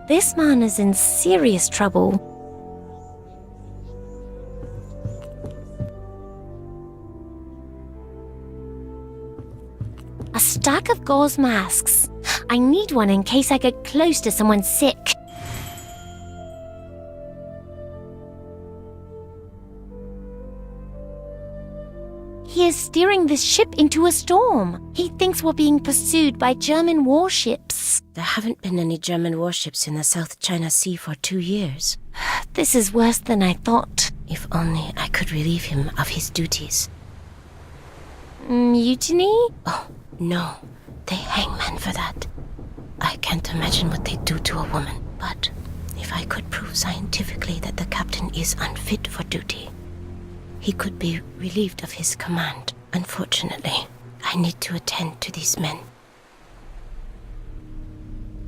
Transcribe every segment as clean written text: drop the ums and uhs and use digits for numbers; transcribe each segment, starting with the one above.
This man is in serious trouble. A stack of gauze masks. I need one in case I get close to someone sick. He is steering this ship into a storm. He thinks we're being pursued by German warships. There haven't been any German warships in the South China Sea for 2 years. This is worse than I thought. If only I could relieve him of his duties. Mutiny? Oh, no. They hang men for that. I can't imagine what they'd do to a woman. But if I could prove scientifically that the captain is unfit for duty, he could be relieved of his command. Unfortunately, I need to attend to these men.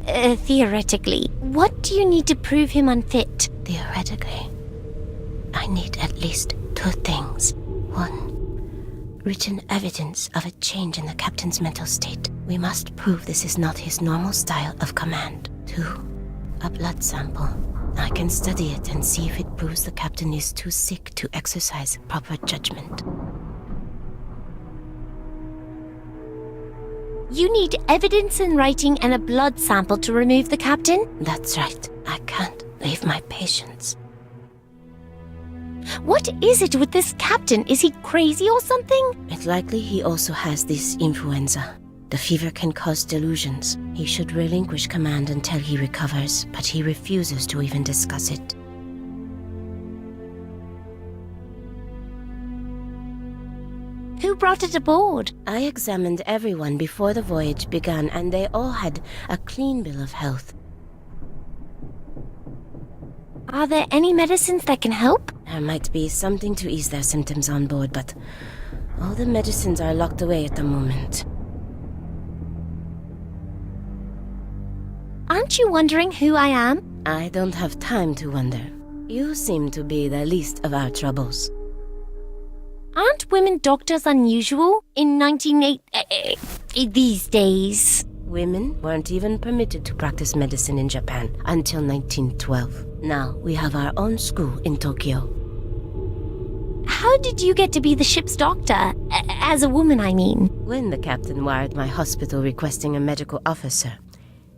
Theoretically, what do you need to prove him unfit? Theoretically, I need at least 2 things. 1, written evidence of a change in the captain's mental state. We must prove this is not his normal style of command. 2, a blood sample. I can study it and see if it proves the captain is too sick to exercise proper judgment. You need evidence in writing and a blood sample to remove the captain? That's right. I can't leave my patients. What is it with this captain? Is he crazy or something? It's likely he also has this influenza. The fever can cause delusions. He should relinquish command until he recovers, but he refuses to even discuss it. Who brought it aboard? I examined everyone before the voyage began, and they all had a clean bill of health. Are there any medicines that can help? There might be something to ease their symptoms on board, but all the medicines are locked away at the moment. Aren't you wondering who I am? I don't have time to wonder. You seem to be the least of our troubles. Aren't women doctors unusual in 1980 these days? Women weren't even permitted to practice medicine in Japan until 1912. Now we have our own school in Tokyo. How did you get to be the ship's doctor? As a woman, I mean. When the captain wired my hospital requesting a medical officer,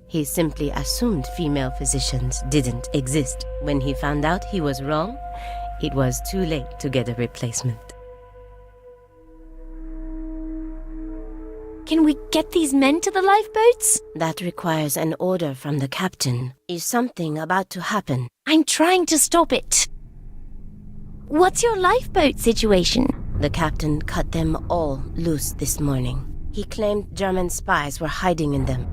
he simply assumed female physicians didn't exist. When he found out he was wrong, it was too late to get a replacement. Can we get these men to the lifeboats? That requires an order from the captain. Is something about to happen? I'm trying to stop it. What's your lifeboat situation? The captain cut them all loose this morning. He claimed German spies were hiding in them.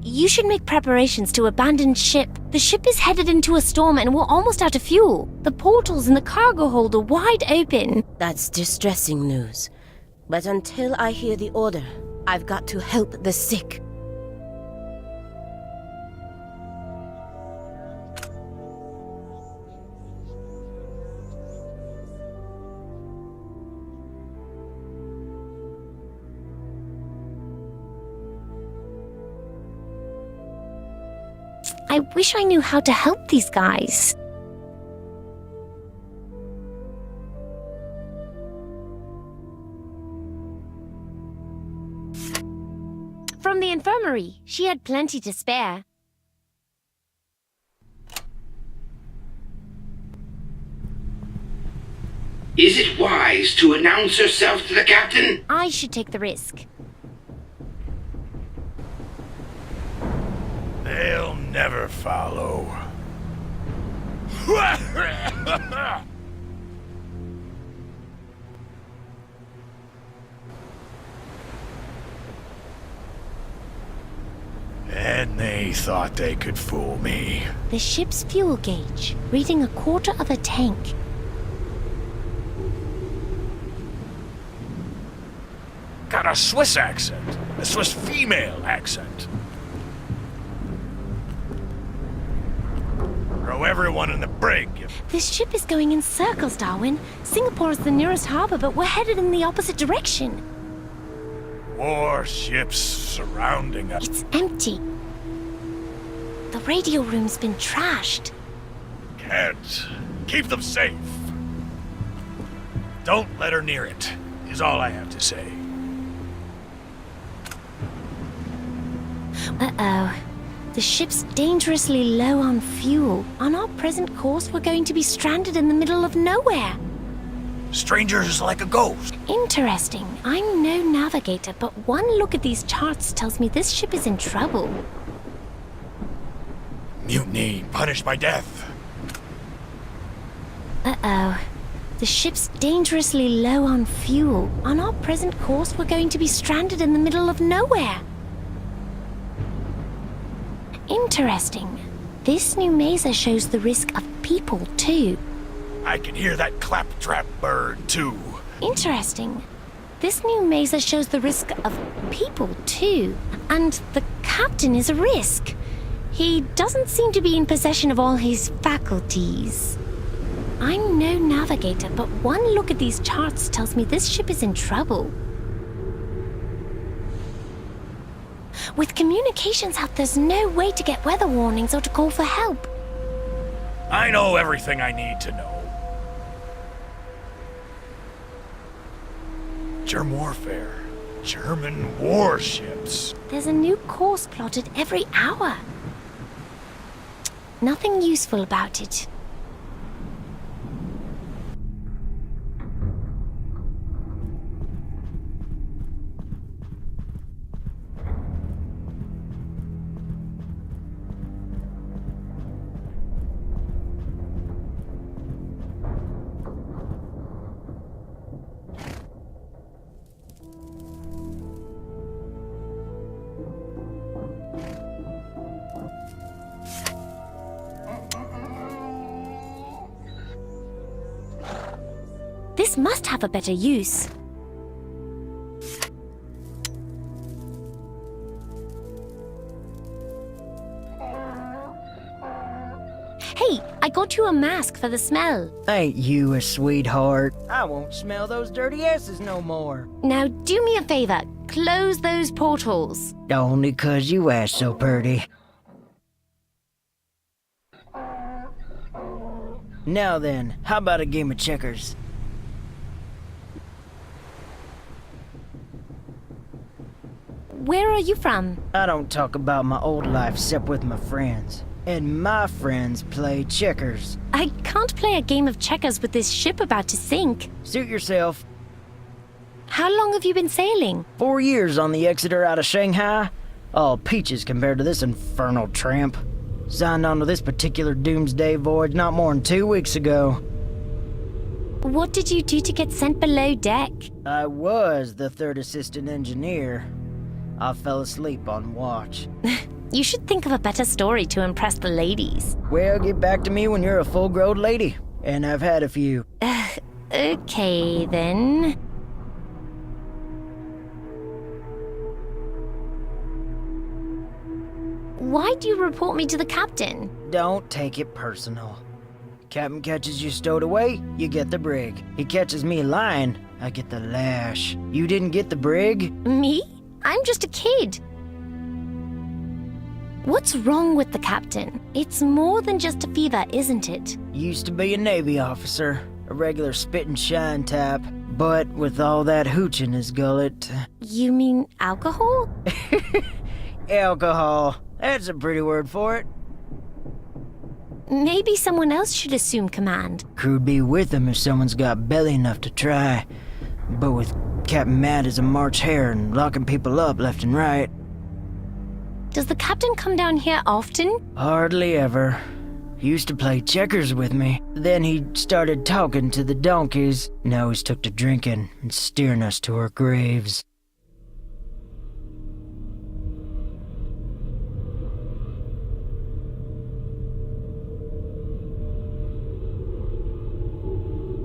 You should make preparations to abandon ship. The ship is headed into a storm and we're almost out of fuel. The portals in the cargo hold are wide open. That's distressing news. But until I hear the order, I've got to help the sick. I wish I knew how to help these guys. From the infirmary. She had plenty to spare. Is it wise to announce yourself to the captain? I should take the risk. They'll never follow. And they thought they could fool me. The ship's fuel gauge, reading 1/4 of a tank. Got a Swiss accent. A Swiss female accent. Throw everyone in the brig. This ship is going in circles, Darwin. Singapore is the nearest harbor, but we're headed in the opposite direction. Warships surrounding us. It's empty. The radio room's been trashed. Can't. Keep them safe. Don't let her near it, is all I have to say. Uh-oh. The ship's dangerously low on fuel. On our present course, we're going to be stranded in the middle of nowhere. Stranger's like a ghost. Interesting. I'm no navigator, but one look at these charts tells me this ship is in trouble. Mutiny, punished by death. Uh-oh. The ship's dangerously low on fuel. On our present course, we're going to be stranded in the middle of nowhere. Interesting. This new maser shows the risk of people, too. I can hear that claptrap bird, too. Interesting. This new maser shows the risk of people, too. And the captain is a risk. He doesn't seem to be in possession of all his faculties. I'm no navigator, but one look at these charts tells me this ship is in trouble. With communications out, there's no way to get weather warnings or to call for help. I know everything I need to know. German warfare. German warships. There's a new course plotted every hour. Nothing useful about it. This must have a better use. Hey, I got you a mask for the smell. Ain't you a sweetheart? I won't smell those dirty asses no more. Now do me a favor. Close those portals. Only 'cause you asked so pretty. Now then, how about a game of checkers? Where are you from? I don't talk about my old life except with my friends. And my friends play checkers. I can't play a game of checkers with this ship about to sink. Suit yourself. How long have you been sailing? 4 years on the Exeter out of Shanghai. All peaches compared to this infernal tramp. Signed on to this particular doomsday voyage not more than 2 weeks ago. What did you do to get sent below deck? I was the third assistant engineer. I fell asleep on watch. You should think of a better story to impress the ladies. Well, get back to me when you're a full-grown lady. And I've had a few. Okay, then. Why do you report me to the captain? Don't take it personal. Captain catches you stowed away, you get the brig. He catches me lying, I get the lash. You didn't get the brig? Me? I'm just a kid. What's wrong with the captain? It's more than just a fever, isn't it? Used to be a Navy officer, a regular spit and shine type. But with all that hooch in his gullet... You mean alcohol? Alcohol. That's a pretty word for it. Maybe someone else should assume command. Crew'd be with him if someone's got belly enough to try. But with Captain Mad as a March hare and locking people up left and right. Does the captain come down here often? Hardly ever. He used to play checkers with me. Then he started talking to the donkeys. Now he's took to drinking and steering us to our graves.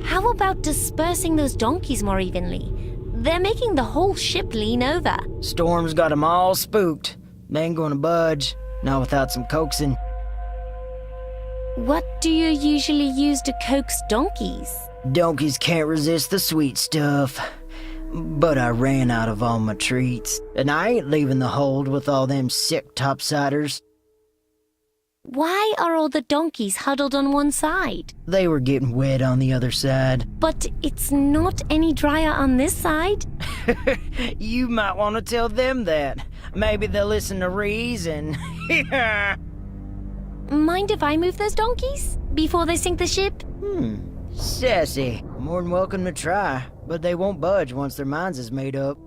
How about dispersing those donkeys more evenly? They're making the whole ship lean over. Storm's got 'em all spooked. They ain't gonna budge, not without some coaxing. What do you usually use to coax donkeys? Donkeys can't resist the sweet stuff. But I ran out of all my treats, and I ain't leaving the hold with all them sick topsiders. Why are all the donkeys huddled on one side? They were getting wet on the other side. But it's not any drier on this side. You might want to tell them that. Maybe they'll listen to reason. Mind if I move those donkeys before they sink the ship? Sassy. More than welcome to try, but they won't budge once their minds is made up.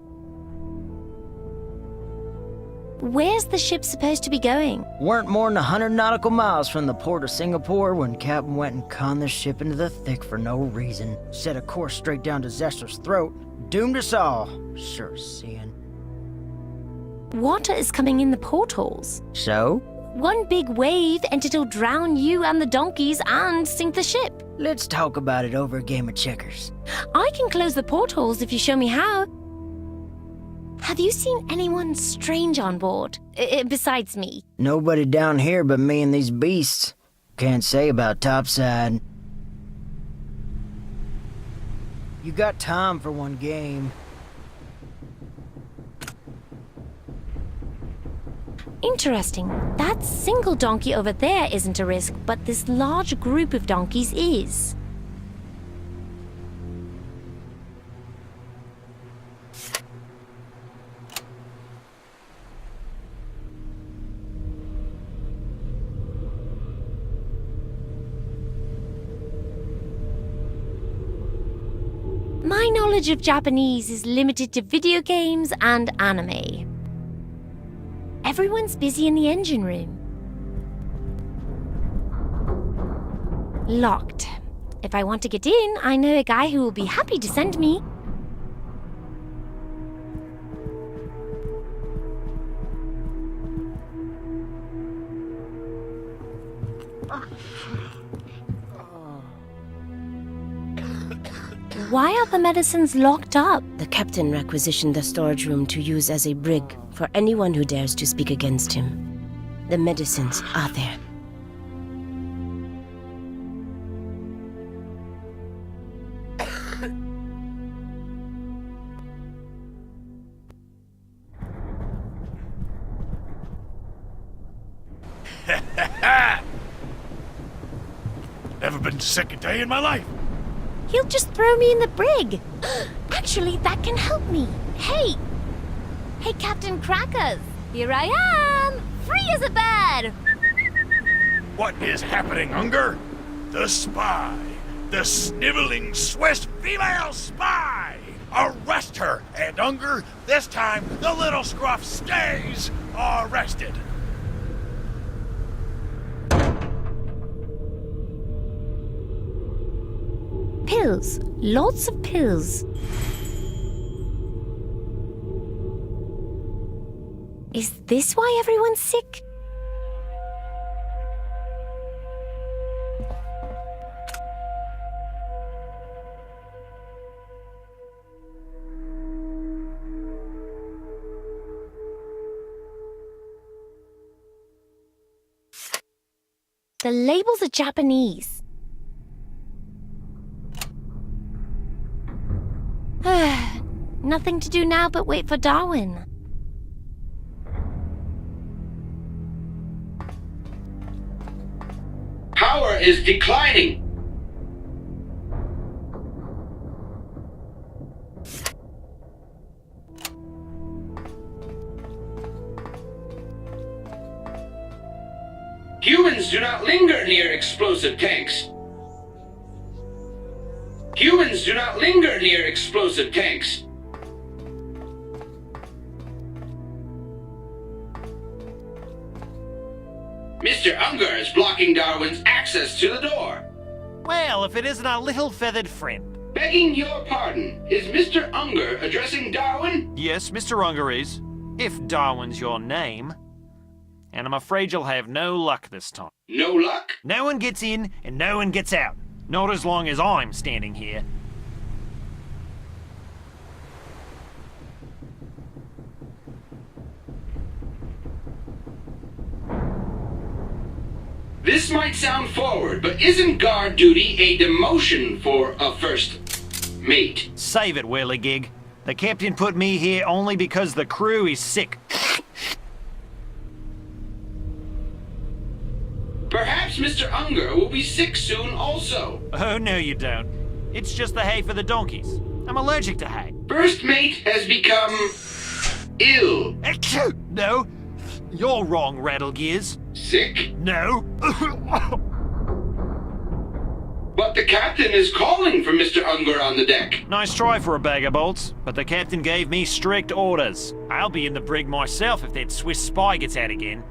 Where's the ship supposed to be going? Weren't more than 100 nautical miles from the port of Singapore when Captain went and conned the ship into the thick for no reason. Set a course straight down to Zester's throat. Doomed us all. Sure seeing. Water is coming in the portholes. So? One big wave and it'll drown you and the donkeys and sink the ship. Let's talk about it over a game of checkers. I can close the portholes if you show me how. Have you seen anyone strange on board? Besides me? Nobody down here but me and these beasts. Can't say about topside. You got time for one game. Interesting. That single donkey over there isn't a risk, but this large group of donkeys is. My knowledge of Japanese is limited to video games and anime. Everyone's busy in the engine room. Locked. If I want to get in, I know a guy who will be happy to send me. Why are the medicines locked up? The captain requisitioned the storage room to use as a brig for anyone who dares to speak against him. The medicines are there. Never been sick a day in my life. He'll just throw me in the brig. Actually, that can help me. Hey, Captain Crackers. Here I am, free as a bird. What is happening, Unger? The spy. The sniveling Swiss female spy! Arrest her! And Unger, this time the little scruff stays arrested. Pills. Lots of pills. Is this why everyone's sick? The labels are Japanese. Nothing to do now but wait for Darwin. Power is declining. Humans do not linger near explosive tanks. Humans do not linger near explosive tanks. Mr. Unger is blocking Darwin's access to the door. Well, if it isn't our little feathered friend. Begging your pardon, is Mr. Unger addressing Darwin? Yes, Mr. Unger is. If Darwin's your name. And I'm afraid you'll have no luck this time. No luck? No one gets in and no one gets out. Not as long as I'm standing here. This might sound forward, but isn't guard duty a demotion for a first mate? Save it, Whirligig. The captain put me here only because the crew is sick. Perhaps Mr. Unger will be sick soon also. Oh, no you don't. It's just the hay for the donkeys. I'm allergic to hay. First mate has become ill. Achoo! No. You're wrong, Rattlegears. Sick. No. But the captain is calling for Mr. Unger on the deck. Nice try for a bag of bolts, but the captain gave me strict orders. I'll be in the brig myself if that Swiss spy gets out again.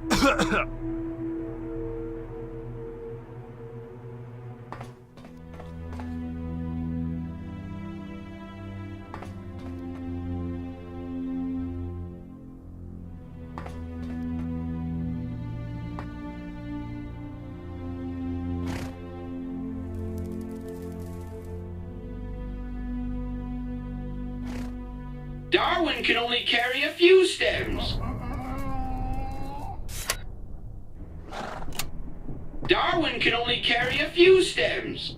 Darwin can only carry a few stems. Darwin can only carry a few stems.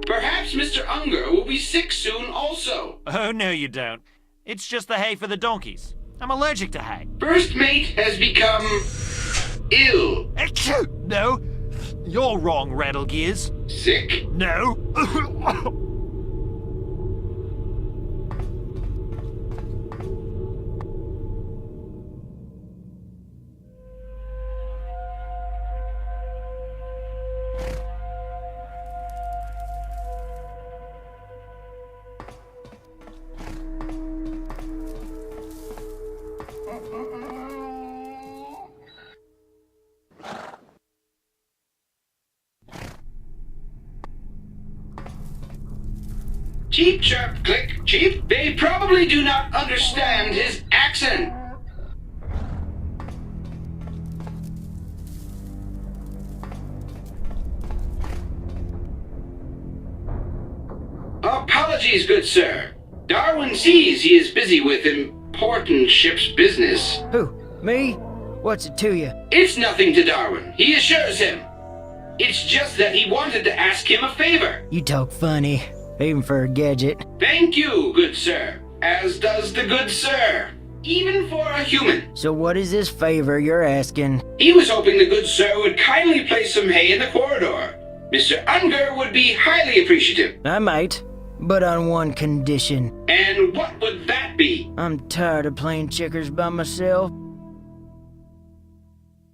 Perhaps Mr. Unger will be sick soon also. Oh, no you don't. It's just the hay for the donkeys. I'm allergic to hay. First mate has become ill. Achoo! No. You're wrong, Rattlegears. Sick. No. Cheep, chirp, click, cheep. They probably do not understand his accent. Apologies, good sir. Darwin sees he is busy with important ship's business. Who? Me? What's it to you? It's nothing to Darwin, he assures him. It's just that he wanted to ask him a favor. You talk funny, even for a gadget. Thank you, good sir. As does the good sir. Even for a human. So what is this favor you're asking? He was hoping the good sir would kindly place some hay in the corridor. Mr. Unger would be highly appreciative. I might, but on one condition. And what would that be? I'm tired of playing checkers by myself.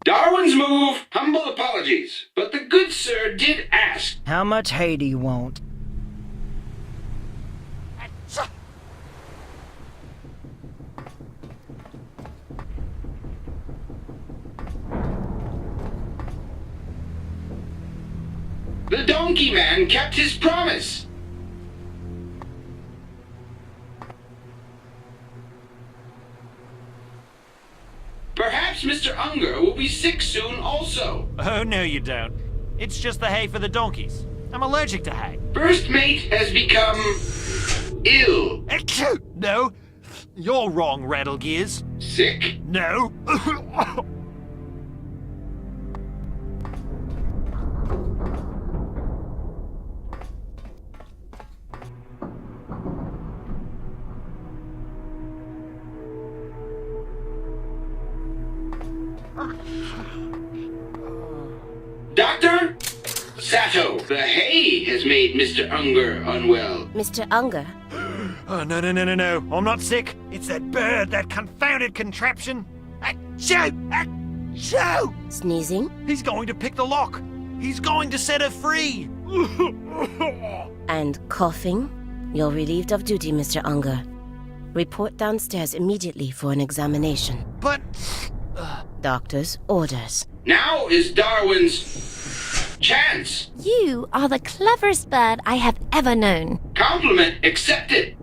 Darwin's move, humble apologies. But the good sir did ask. How much hay do you want? The donkey man kept his promise. Perhaps Mr. Unger will be sick soon also. Oh, no you don't. It's just the hay for the donkeys. I'm allergic to hay. First mate has become ill. Achoo! No. You're wrong, Rattlegears. Sick. No. Doctor? Sato, the hay has made Mr. Unger unwell. Mr. Unger, Oh, no. I'm not sick. It's that bird, that confounded contraption. Achoo! Achoo! sneezing He's going to pick the lock. He's going to set her free. and coughing. You're relieved of duty, Mr. Unger. Report downstairs immediately for an examination. But... Doctor's orders. Now is Darwin's chance. You are the cleverest bird I have ever known. Compliment accepted.